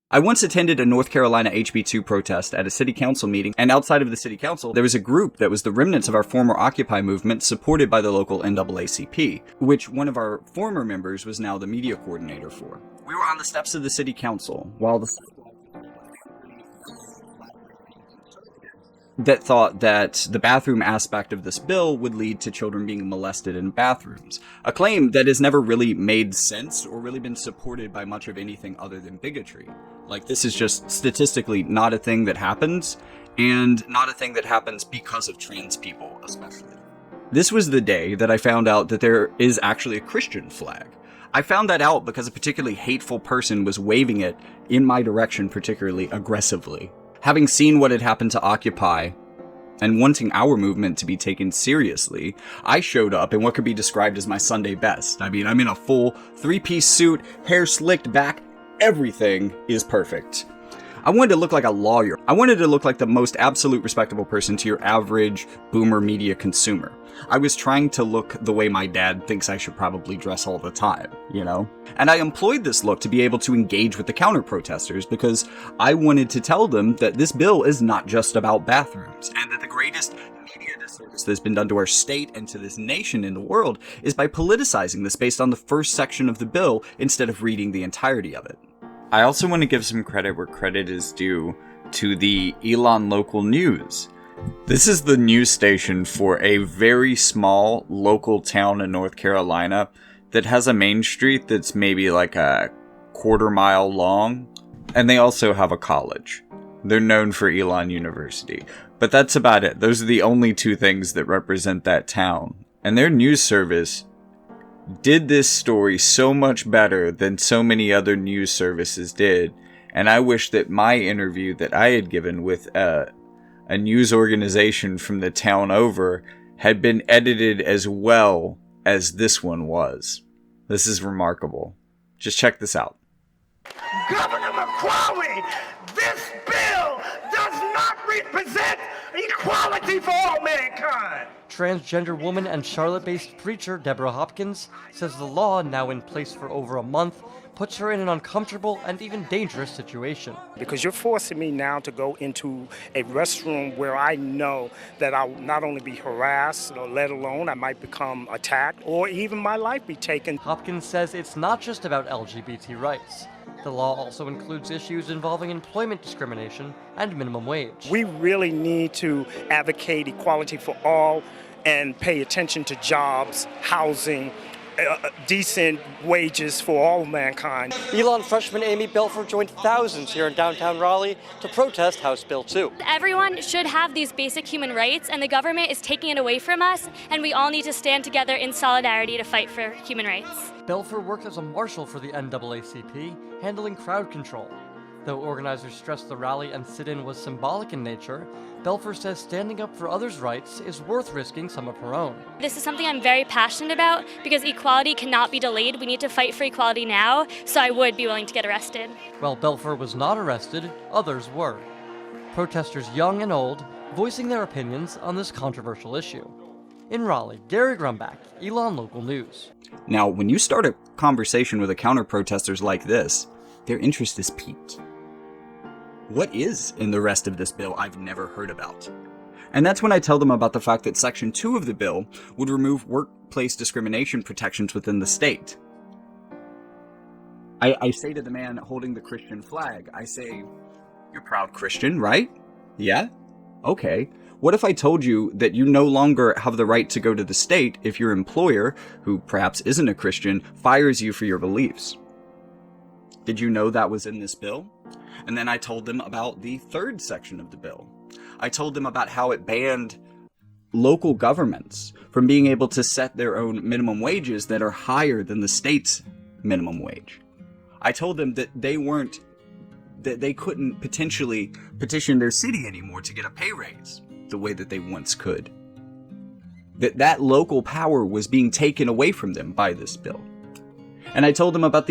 I once attended a North Carolina HB2 protest at a city council meeting, and outside of the city council, there was a group that was the remnants of our former Occupy movement supported by the local NAACP, which one of our former members was now the media coordinator for. We were on the steps of the city council while that thought that the bathroom aspect of this bill would lead to children being molested in bathrooms. A claim that has never really made sense or really been supported by much of anything other than bigotry. Like, this is just statistically not a thing that happens, and not a thing that happens because of trans people, especially. This was the day that I found out that there is actually a Christian flag. I found that out because a particularly hateful person was waving it in my direction particularly aggressively. Having seen what had happened to Occupy, and wanting our movement to be taken seriously, I showed up in what could be described as my Sunday best. I mean, I'm in a full three-piece suit, hair slicked back, everything is perfect. I wanted to look like a lawyer. I wanted to look like the most absolute respectable person to your average boomer media consumer. I was trying to look the way my dad thinks I should probably dress all the time, you know? And I employed this look to be able to engage with the counter-protesters because I wanted to tell them that this bill is not just about bathrooms, and that the greatest media disservice that's been done to our state and to this nation in the world is by politicizing this based on the first section of the bill instead of reading the entirety of it. I also want to give some credit where credit is due to the Elon Local News. This is the news station for a very small local town in North Carolina that has a main street that's maybe like a quarter-mile long, and they also have a college. They're known for Elon University, but that's about it. Those are the only two things that represent that town, and their news service did this story so much better than so many other news services did, and I wish that my interview that I had given with a news organization from the town over had been edited as well as this one was. This is remarkable. Just check this out. Governor McCrawley, this bill does not represent equality for all mankind. Transgender woman and Charlotte-based preacher Deborah Hopkins says the law, now in place for over a month, puts her in an uncomfortable and even dangerous situation. Because you're forcing me now to go into a restroom where I know that I'll not only be harassed, or let alone I might become attacked, or even my life be taken. Hopkins says it's not just about LGBT rights. The law also includes issues involving employment discrimination and minimum wage. We really need to advocate equality for all and pay attention to jobs, housing, decent wages for all mankind. Elon freshman Amy Belford joined thousands here in downtown Raleigh to protest House Bill 2. Everyone should have these basic human rights, and the government is taking it away from us, and we all need to stand together in solidarity to fight for human rights. Belford worked as a marshal for the NAACP, handling crowd control. Though organizers stressed the rally and sit-in was symbolic in nature, Belford says standing up for others' rights is worth risking some of her own. This is something I'm very passionate about because equality cannot be delayed. We need to fight for equality now, so I would be willing to get arrested. While Belford was not arrested, others were. Protesters young and old voicing their opinions on this controversial issue. In Raleigh, Gary Grumbach, Elon Local News. Now, when you start a conversation with the counter-protesters like this, their interest is piqued. What is in the rest of this bill I've never heard about? And that's when I tell them about the fact that Section 2 of the bill would remove workplace discrimination protections within the state. I say to the man holding the Christian flag, I say, "You're a proud Christian, right? Yeah? Okay. What if I told you that you no longer have the right to go to the state if your employer, who perhaps isn't a Christian, fires you for your beliefs? Did you know that was in this bill?" And then I told them about the third section of the bill. I told them about how it banned local governments from being able to set their own minimum wages that are higher than the state's minimum wage. I told them that they couldn't potentially petition their city anymore to get a pay raise the way that they once could. That local power was being taken away from them by this bill. And I told them about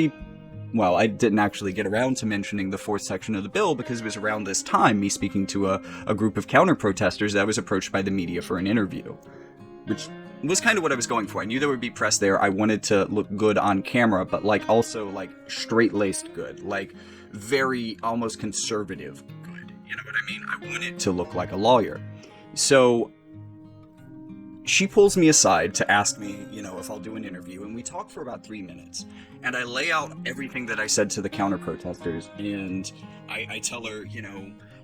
well, I didn't actually get around to mentioning the fourth section of the bill because it was around this time, me speaking to a group of counter-protesters, that I was approached by the media for an interview, which was kind of what I was going for. I knew there would be press there. I wanted to look good on camera, but also straight-laced good, very almost conservative good. You know what I mean? I want it to look like a lawyer. So she pulls me aside to ask me, if I'll do an interview, and we talk for about 3 minutes. And I lay out everything that I said to the counter-protesters, and I tell her,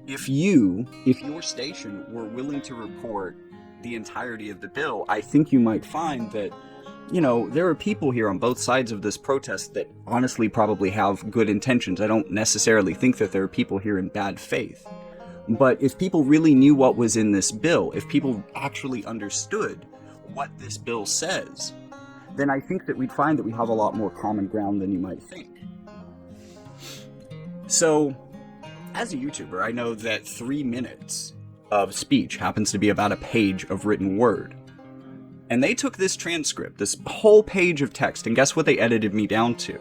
if your station were willing to report the entirety of the bill, I think you might find that, there are people here on both sides of this protest that honestly probably have good intentions. I don't necessarily think that there are people here in bad faith. But if people really knew what was in this bill, if people actually understood what this bill says, then I think that we'd find that we have a lot more common ground than you might think. So, as a YouTuber, I know that 3 minutes of speech happens to be about a page of written word. And they took this transcript, this whole page of text, and guess what they edited me down to?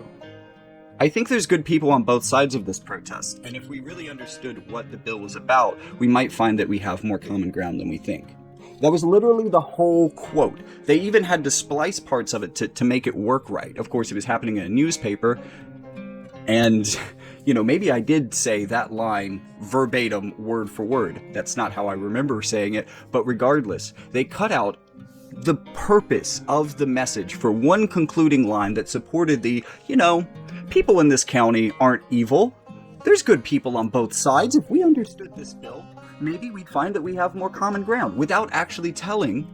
I think there's good people on both sides of this protest, and if we really understood what the bill was about, we might find that we have more common ground than we think. That was literally the whole quote. They even had to splice parts of it to make it work right. Of course, it was happening in a newspaper, and, maybe I did say that line verbatim, word for word. That's not how I remember saying it, but regardless, they cut out the purpose of the message for one concluding line that supported the, people in this county aren't evil. There's good people on both sides. If we understood this bill, maybe we'd find that we have more common ground without actually telling,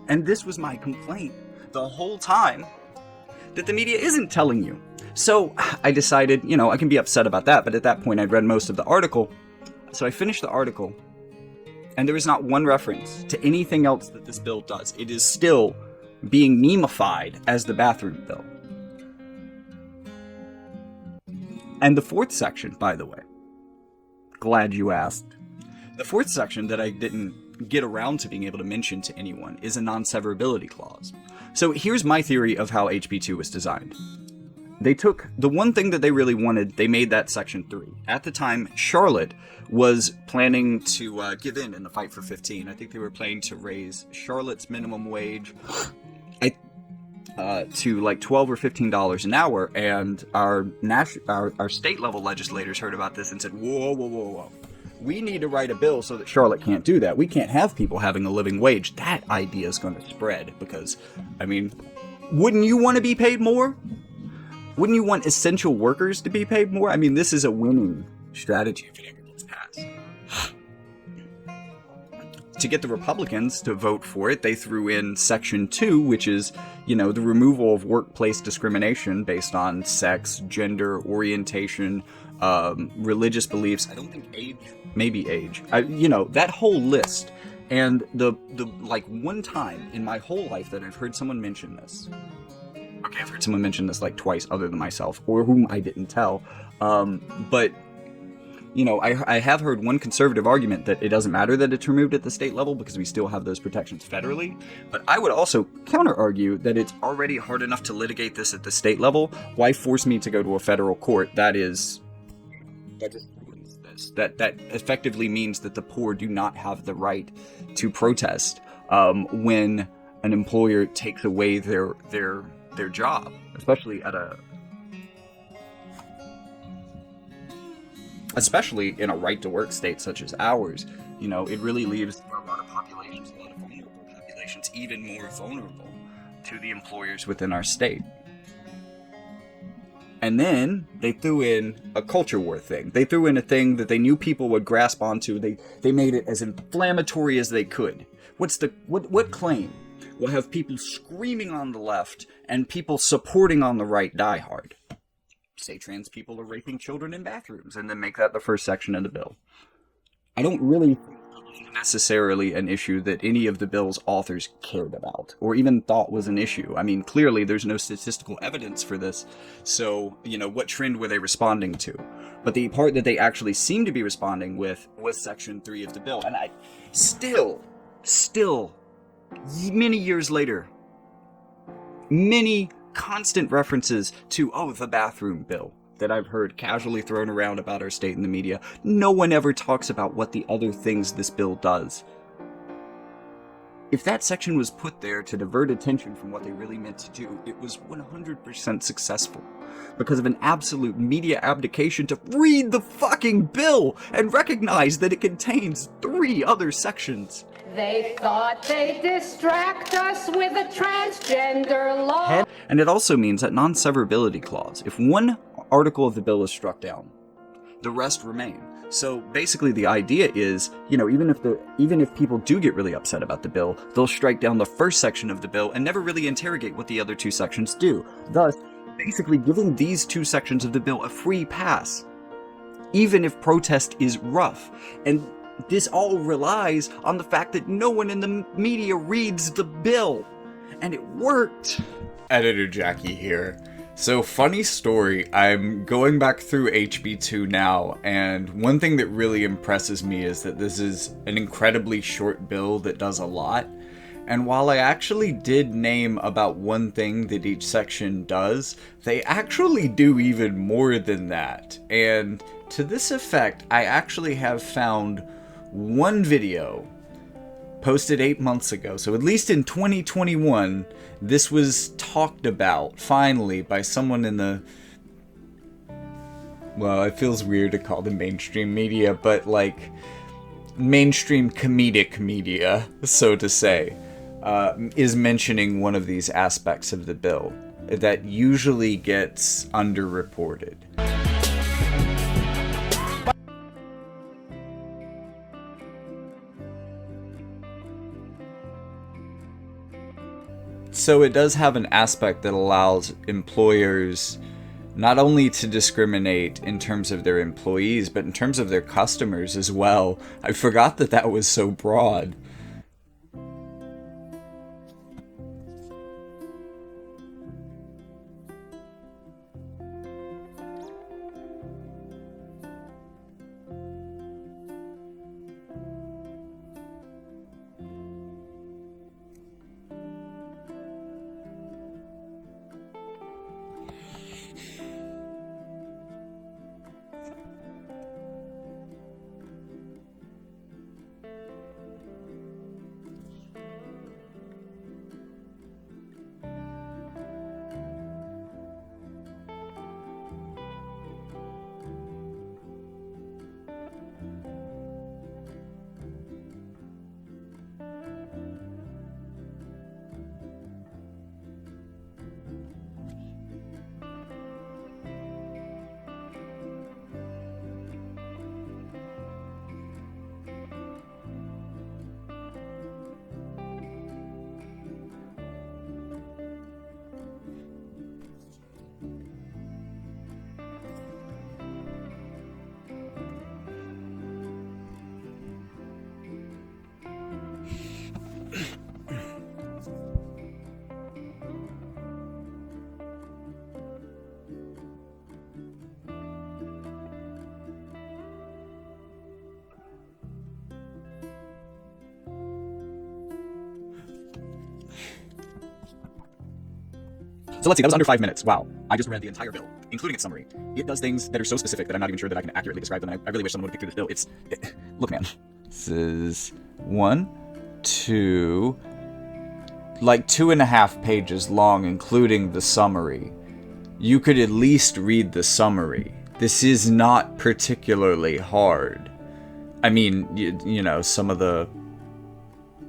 and this was my complaint the whole time, that the media isn't telling you. So I decided, I can be upset about that, but at that point I'd read most of the article. So I finished the article, and there is not one reference to anything else that this bill does. It is still being memeified as the bathroom bill. And the fourth section, by the way, glad you asked. The fourth section that I didn't get around to being able to mention to anyone is a non-severability clause. So here's my theory of how HB2 was designed. They took the one thing that they really wanted, they made that section 3. At the time, Charlotte was planning to give in the fight for 15. I think they were planning to raise Charlotte's minimum wage to like $12 or $15 an hour, and our state level legislators heard about this and said, whoa. We need to write a bill so that Charlotte can't do that. We can't have people having a living wage. That idea is going to spread because, wouldn't you want to be paid more? Wouldn't you want essential workers to be paid more? This is a winning strategy if it ever gets passed. To get the Republicans to vote for it, they threw in Section 2, which is, the removal of workplace discrimination based on sex, gender, orientation, religious beliefs. I don't think age, maybe age. That whole list. And the one time in my whole life that I've heard someone mention this. Okay, I've heard someone mention this like twice other than myself, or whom I didn't tell. But I have heard one conservative argument that it doesn't matter that it's removed at the state level because we still have those protections federally. But I would also counter-argue that it's already hard enough to litigate this at the state level. Why force me to go to a federal court? That just ruins this. That effectively means that the poor do not have the right to protest when an employer takes away their job, especially in a right-to-work state such as ours. It really leaves a lot of populations, a lot of vulnerable populations, even more vulnerable to the employers within our state. And then they threw in a culture war thing. They threw in a thing that they knew people would grasp onto. They made it as inflammatory as they could. What claim will have people screaming on the left and people supporting on the right die hard? Say trans people are raping children in bathrooms, and then make that the first section of the bill. I don't really think it's necessarily an issue that any of the bill's authors cared about, or even thought was an issue. Clearly there's no statistical evidence for this, so, what trend were they responding to? But the part that they actually seemed to be responding with was Section 3 of the bill, and I still, many years later, many constant references to, the bathroom bill that I've heard casually thrown around about our state in the media. No one ever talks about what the other things this bill does. if that section was put there to divert attention from what they really meant to do, it was 100% successful. Because of an absolute media abdication to read the fucking bill and recognize that it contains 3 other sections. They thought they'd distract us with a transgender law. And it also means that non-severability clause. If one article of the bill is struck down, the rest remain. So basically the idea is, even if people do get really upset about the bill, they'll strike down the first section of the bill and never really interrogate what the other 2 sections do. Thus, basically giving these 2 sections of the bill a free pass, even if protest is rough. And this all relies on the fact that no one in the media reads the bill. And it worked. Editor Jackie here. So, funny story, I'm going back through HB2 now, and one thing that really impresses me is that this is an incredibly short bill that does a lot. And while I actually did name about one thing that each section does, they actually do even more than that. And to this effect, I actually have found one video posted 8 months ago. So at least in 2021, this was talked about, finally, by someone in the... Well, it feels weird to call them mainstream media, but like, mainstream comedic media, so to say, is mentioning one of these aspects of the bill that usually gets underreported. So it does have an aspect that allows employers not only to discriminate in terms of their employees, but in terms of their customers as well. I forgot that that was so broad. So let's see, that was under 5 minutes. Wow. I just read the entire bill, including its summary. It does things that are so specific that I'm not even sure that I can accurately describe them. And I really wish someone would pick through this bill. Look, man. This is 1, 2, like 2.5 pages long, including the summary. You could at least read the summary. This is not particularly hard. I mean, you know, some of the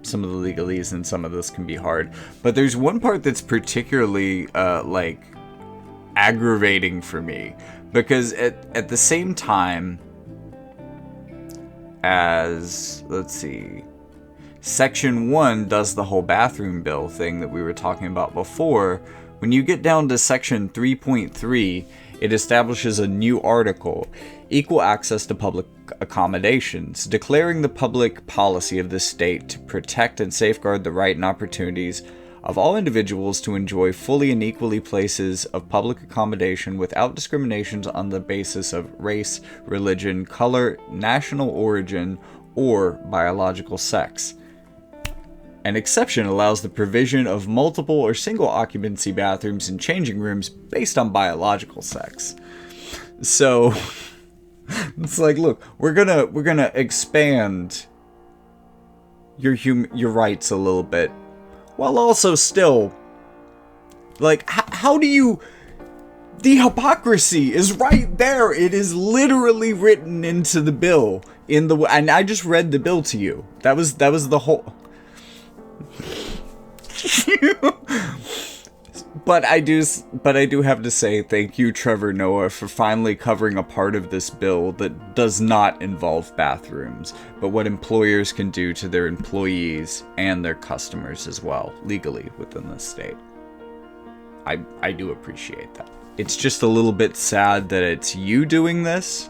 legalese and some of this can be hard, but there's one part that's particularly like aggravating for me, because at the same time as, let's see, section 1 does the whole bathroom bill thing that we were talking about before. When you get down to section 3.3, it establishes a new article, equal access to public accommodations, declaring the public policy of the state to protect and safeguard the right and opportunities of all individuals to enjoy fully and equally places of public accommodation without discriminations on the basis of race, religion, color, national origin, or biological sex. An exception allows the provision of multiple or single occupancy bathrooms and changing rooms based on biological sex. So it's like, look, we're gonna expand, your rights a little bit, while also still, like, how do you? The hypocrisy is right there. It is literally written into the bill and I just read the bill to you. That was the whole. But I do have to say thank you, Trevor Noah, for finally covering a part of this bill that does not involve bathrooms, but what employers can do to their employees and their customers as well, legally within the state. I do appreciate that. It's just a little bit sad that it's you doing this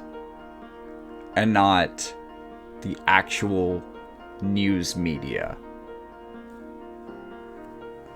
and not the actual news media